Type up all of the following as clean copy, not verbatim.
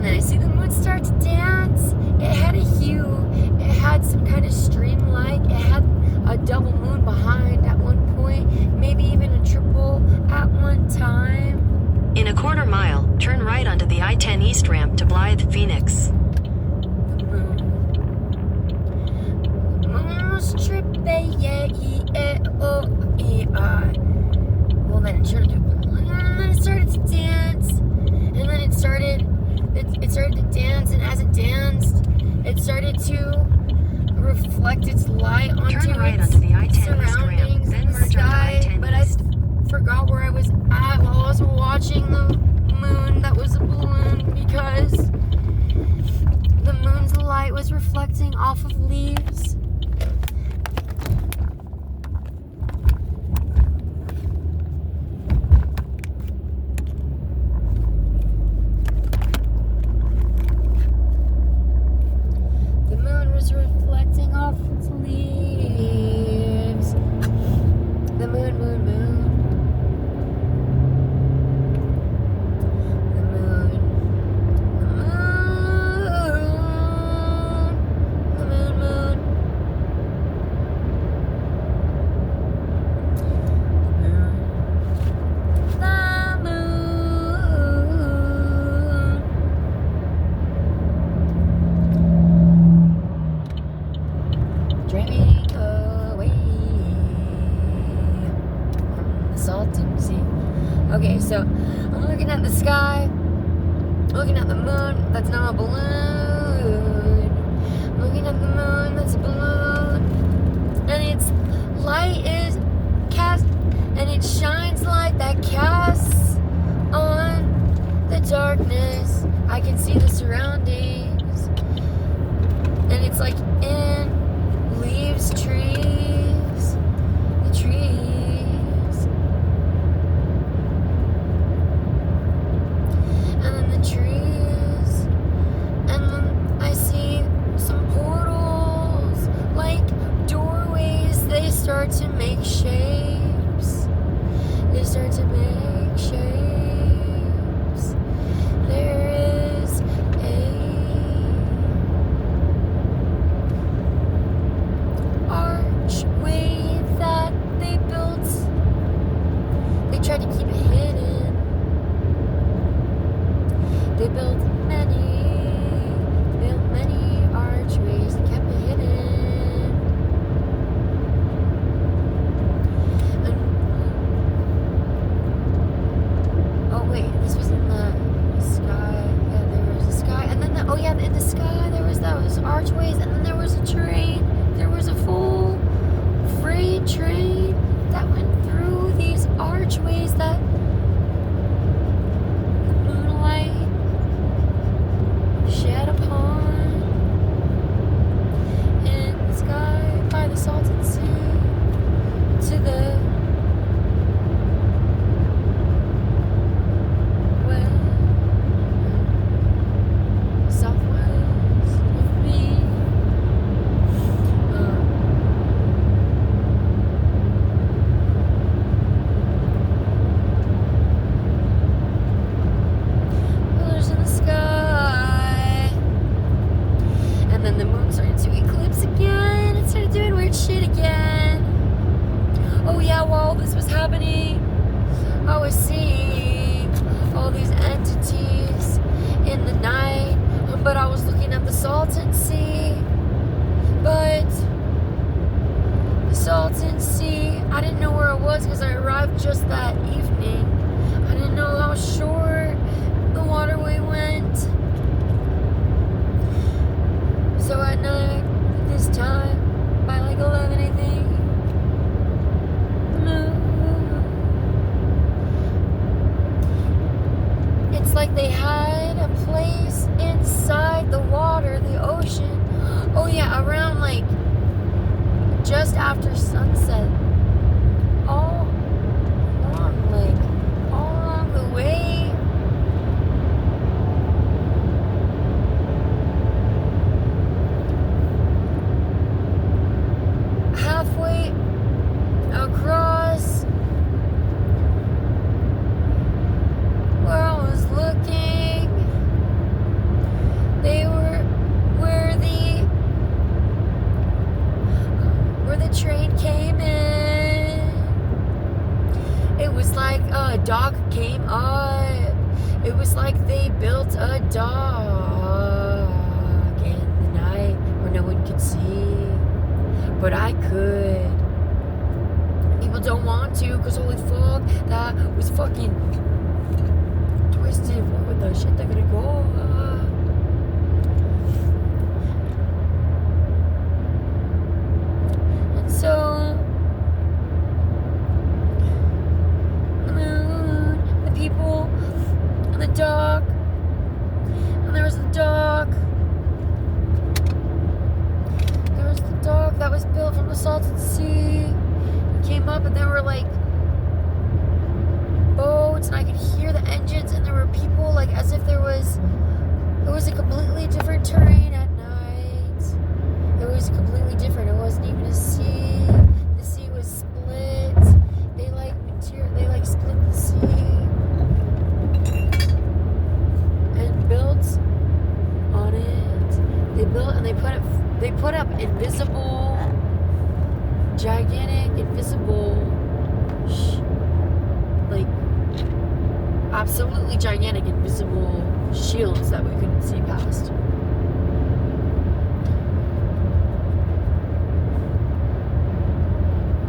And then I see the moon start to dance. It had a hue. It had some kind of stream-like. It had a double moon behind at one point. Maybe even a triple at one time. In a quarter mile, turn right onto the I-10 East ramp to Blythe, Phoenix. The moon. The moon was trippy, yeah, E-A-O-E-I. Well, then it started to dance. And then it started to dance, and as it danced, it started to reflect its light onto Turn right its onto the I-10 East ramp, surroundings then in the merge onto sky. I-10 But I East. forgot where I was at while I was watching the moon that was a balloon, because the moon's light was reflecting off of leaves. The moon was reflecting off its leaves. The moon, moon, moon. The moon. The moon. The moon, moon. The moon. Driving away from the Salton Sea. Okay, so I'm looking at the sky, looking at the moon. That's not a balloon. Looking at the moon. That's a balloon. And its light is cast, and it shines like that casts on the darkness. I can see the surroundings, and it's like in leaves, trees, the trees, and then the trees, and then I see some portals, like doorways. They start to make shapes. They start to make shapes. There is a archway that they built. They tried to keep it hidden. They built many archways and kept it hidden. And, oh wait, this was in the sky. Yeah, there was a sky, and then in the sky there was those archways, and then there was a train. There was a full freight train that went through these archways that the moonlight shed upon in the sky by the Salton Sea to the southwest of me. Colors in the sky. And then the moon started to eclipse again. It started doing weird shit again. Oh yeah, while this was happening, I was seeing all these entities in the night. But I was looking at the Salton Sea. But the Salton Sea, I didn't know where it was because I arrived just that evening. I didn't know how short the waterway went. So at night, this time, by like 11, I think, the moon. It's like they had a place inside the water, the ocean. Oh yeah, around like just after sunset. All along the way. Halfway across where I was looking, up. It was like they built a dock in the night where no one could see, but I could. People don't want to, because holy fuck, that was fucking twisted. What the shit they're gonna go? And so the moon, the people, and the dock, and there was the dock. There was the dock that was built from the Salton Sea. Came up and there were like boats and I could hear the engines and there were people, like as if it was a completely different terrain at night. It was completely different. It wasn't even a sea. The sea was split. They like split the sea and built on it. They built and they put up invisible, gigantic, invisible, like absolutely gigantic, invisible shields that we couldn't see past.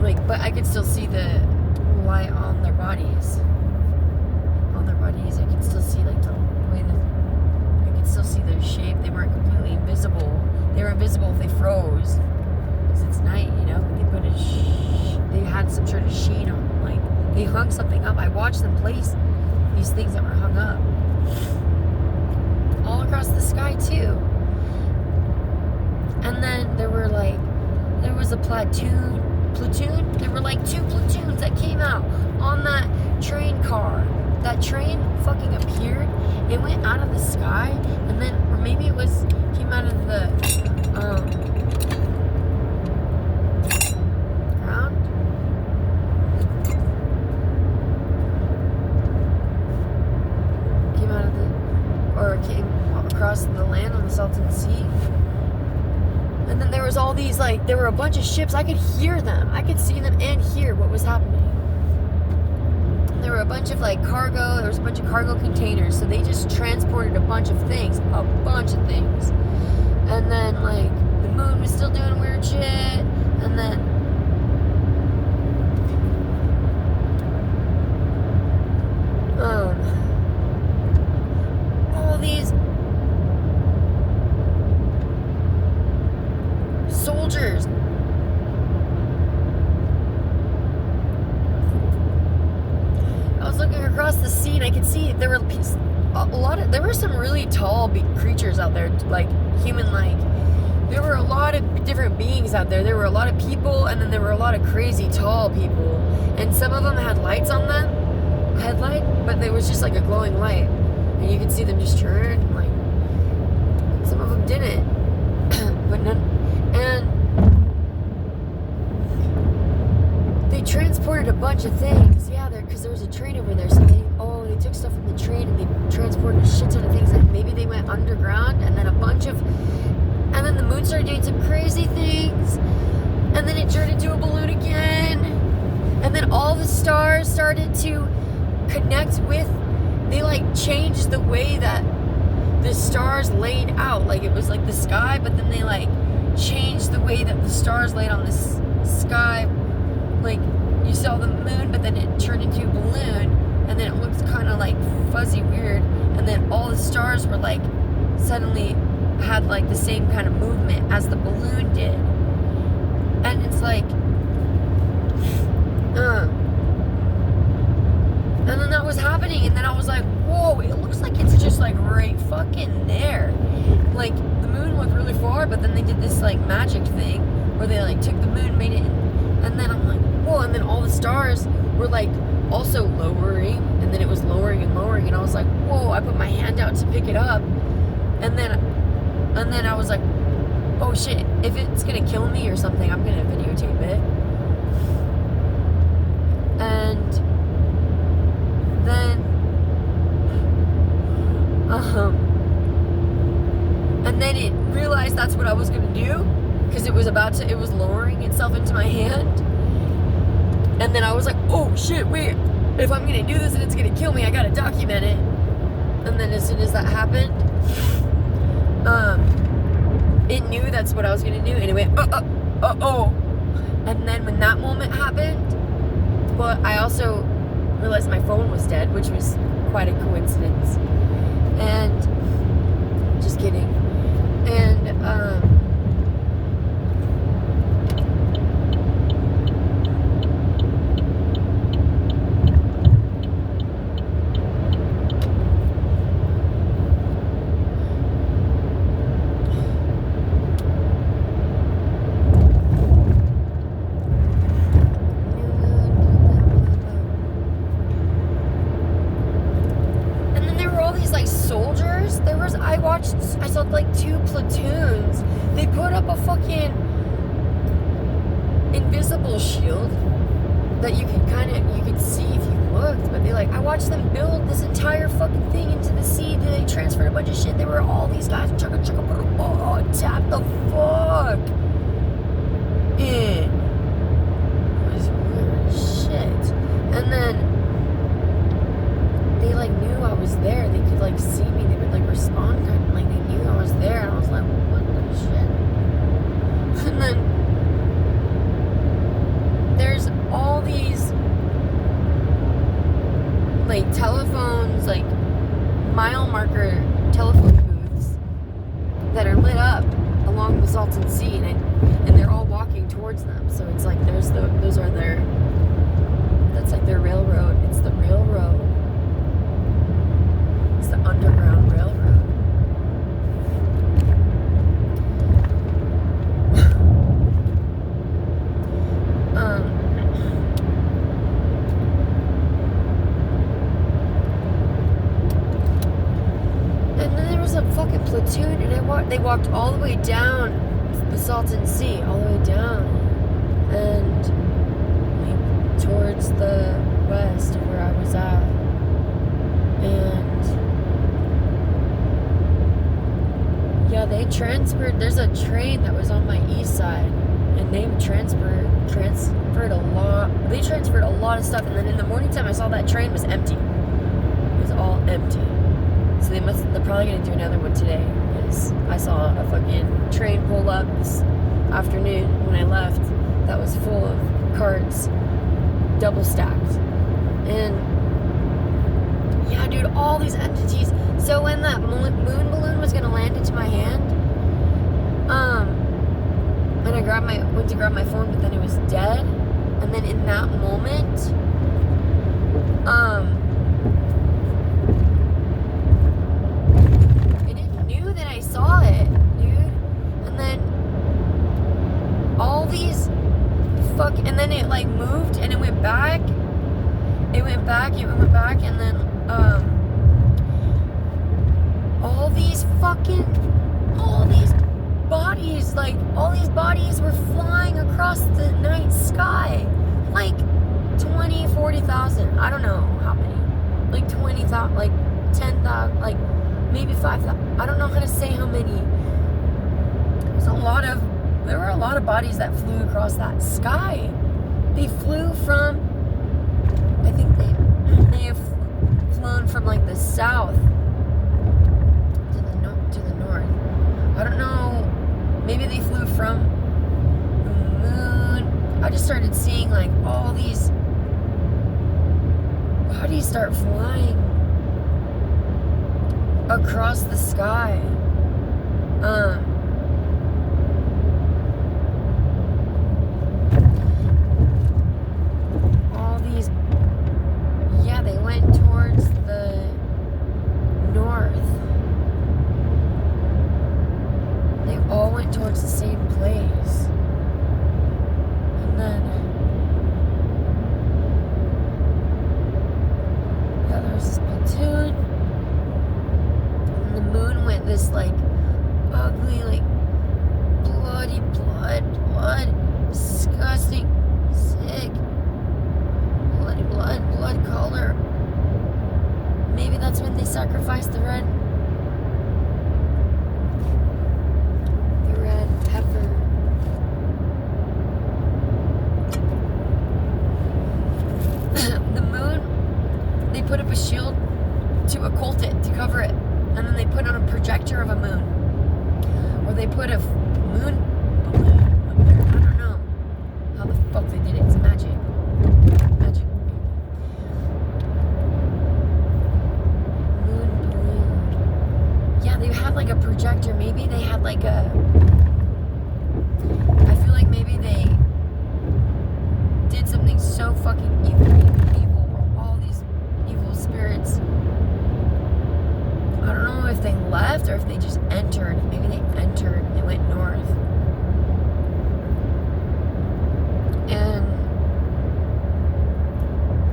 Like, but I could still see the light on their bodies. I could still see like the way that I could still see their shape. They weren't completely invisible. They were invisible if they froze. It's night, you know. They had some sort of sheen on them. Like they hung something up. I watched them place these things that were hung up all across the sky too. And then there was a platoon. There were like 2 platoons that came out on that train car. That train fucking appeared. It went out of the sky, and then, or maybe it came out of the ground. Came across the land on the Salton Sea. And then there was all these, like, there were a bunch of ships. I could hear them. I could see them and hear what was happening. There were a bunch of, like, cargo. There was a bunch of cargo containers. So they just transported a bunch of things. And then, like, the moon was still doing weird shit. And then all these soldiers. I was looking across the sea and I could see there were there were some really tall creatures out there, like human-like. There were a lot of different beings out there. There were a lot of people, and then there were a lot of crazy tall people. And some of them had lights on them, headlight, but there was just like a glowing light. And you could see them just turn, like, some of them didn't. But none, and they transported a bunch of things. Yeah, because there was a train over there, so they took stuff from the train and they transported a shit ton of things. Like maybe they went underground, and then and then the moon started doing some crazy things, and then it turned into a balloon again, and then all the stars started to connect with. They like changed the way that the stars laid out. Like it was like the sky, but then they like changed the way that the stars laid on the sky. Like you saw the moon, but then it turned into a balloon, and then it looked kind of like fuzzy, weird, and then all the stars were like suddenly had like the same kind of movement as the balloon did. And it's like and then that was happening, and then I was like, whoa, it looks like it's just like right fucking there. Like the moon looked really far, but then they did this like magic thing where they like took the moon, made it and then I'm like, whoa, and then all the stars were like also lowering, and then it was lowering and lowering, and I was like, whoa. I put my hand out to pick it up, and then I was like, oh shit, if it's gonna kill me or something, I'm gonna videotape it. And then it realized that's what I was gonna do, because it was lowering itself into my hand. And then I was like, oh shit, wait, if I'm gonna do this and it's gonna kill me, I gotta document it. And then as soon as that happened, it knew that's what I was gonna do, and it went, oh. And then when that moment happened, well, I also realized my phone was dead, which was quite a coincidence. And just kidding. And then there were all these like soldiers. I saw like 2 platoons. They put up a fucking invisible shield that you could see if you looked, but I watched them build this entire fucking thing into the sea. They transferred a bunch of shit. There were all these guys, tap the fuck in. It was weird shit. And then they like knew I was there. They could like see me. They would like respond kind of like they knew I was there. And I was like, what the shit? And then there's all these like telephones, like mile marker telephone booths that are lit up along the Salton Sea, and they're all walking towards them. So it's like that's like their railroad. It's the railroad. It's the Underground Railroad. And then there was a fucking platoon, and they walked all the way down the Salton Sea, all the way down, and towards the west of where I was at. And yeah, they transferred. There's a train that was on my east side, and they transferred a lot. They transferred a lot of stuff, and then in the morning time, I saw that train was empty. It was all empty. So they're probably gonna do another one today, because I saw a fucking train pull up this afternoon when I left that was full of carts, double stacked. And yeah, dude, all these entities. So when that moon balloon was gonna land into my hand, and I went to grab my phone, but then it was dead. And then in that moment, it knew that I saw it, dude. And then all these and then it like moved and it went back. It went back, and then all these bodies were flying across the night sky. Like 20, 40,000. I don't know how many. Like 20,000, like 10,000, like maybe 5,000. I don't know how to say how many. There were a lot of bodies that flew across that sky. They flew from, I think they have flown from like the south to the north. I don't know. Maybe they flew from the moon. I just started seeing like all these bodies start flying across the sky. They went towards the north. They all went towards the same place. And then there was this platoon. And the moon went this like ugly, like bloody blood, disgusting, sick. Blood color. Maybe that's when they sacrificed the red pepper. The moon occult it, to cover it. And then they put on a projector of a moon. Or they put a moon balloon up there. I don't know how the fuck they did it. It's magic. Magic. Moon balloon. Yeah, they had like a projector. Maybe they had like a... I feel like maybe they did something so fucking evil, or all these evil spirits. I don't know if they left or if they just entered. Maybe they entered and they went north. And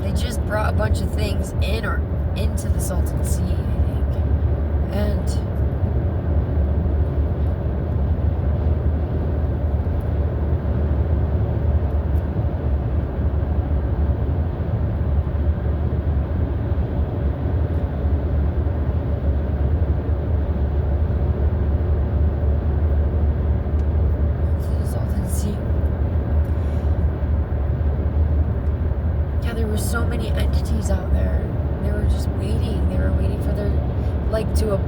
they just brought a bunch of things in or into the Salton Sea, I think. And there were so many entities out there. They were just waiting. They were waiting for their, like, to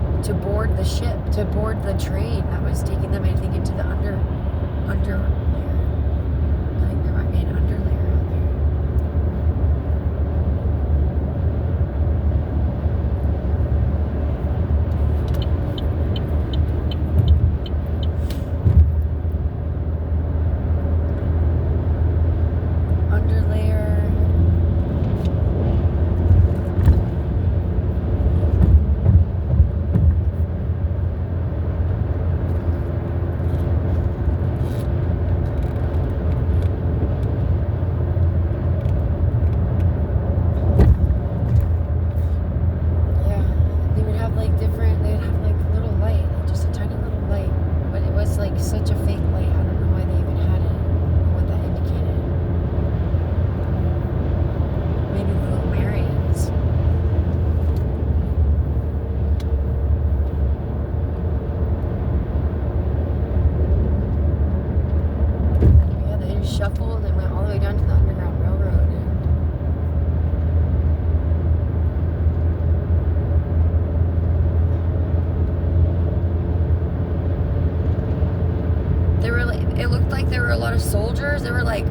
board the ship, to board the train that was taking them, I think, into the under layer. I think there might be an under layer out there. Under layer. Such a fake light. I don't know why they even had it, or what that indicated. Maybe little Marians. Yeah, they just shuffled and went all the way down to the Underground Railroad. It looked like there were a lot of soldiers. There were like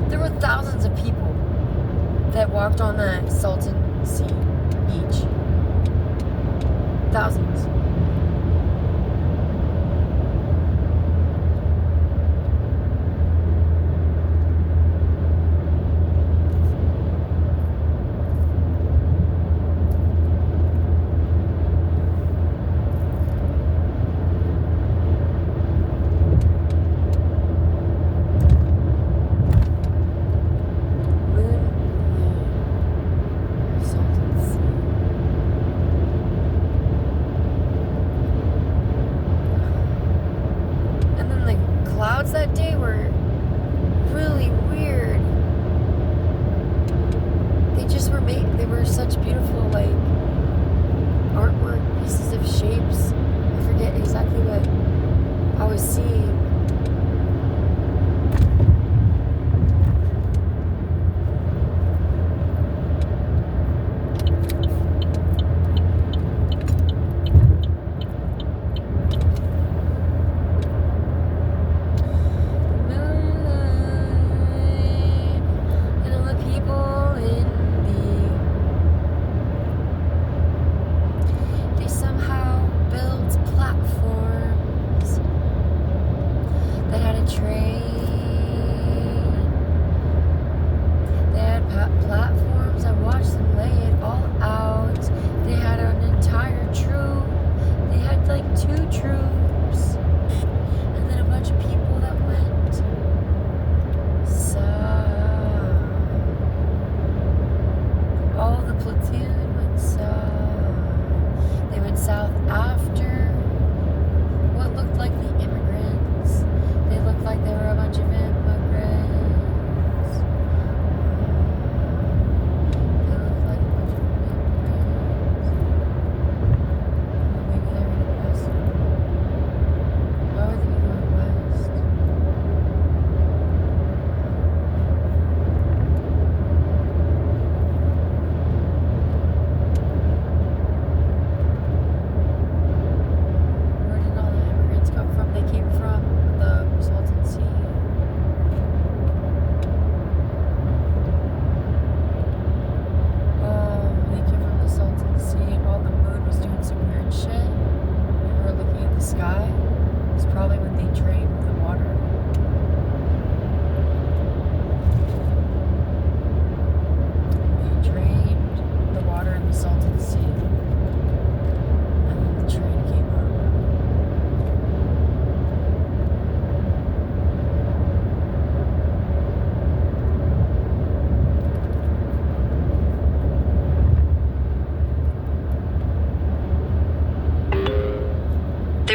there were thousands of people that walked on that Salton Sea beach. Thousands.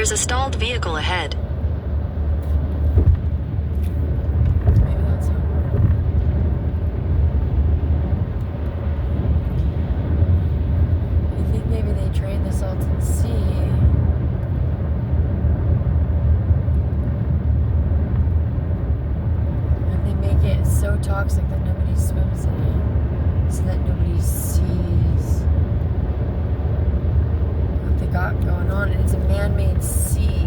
There's a stalled vehicle ahead. Maybe that's how. I think maybe they drain the Salton Sea. And they make it so toxic that nobody swims in it. So that nobody sees what they got going on. And it's a man-made sea.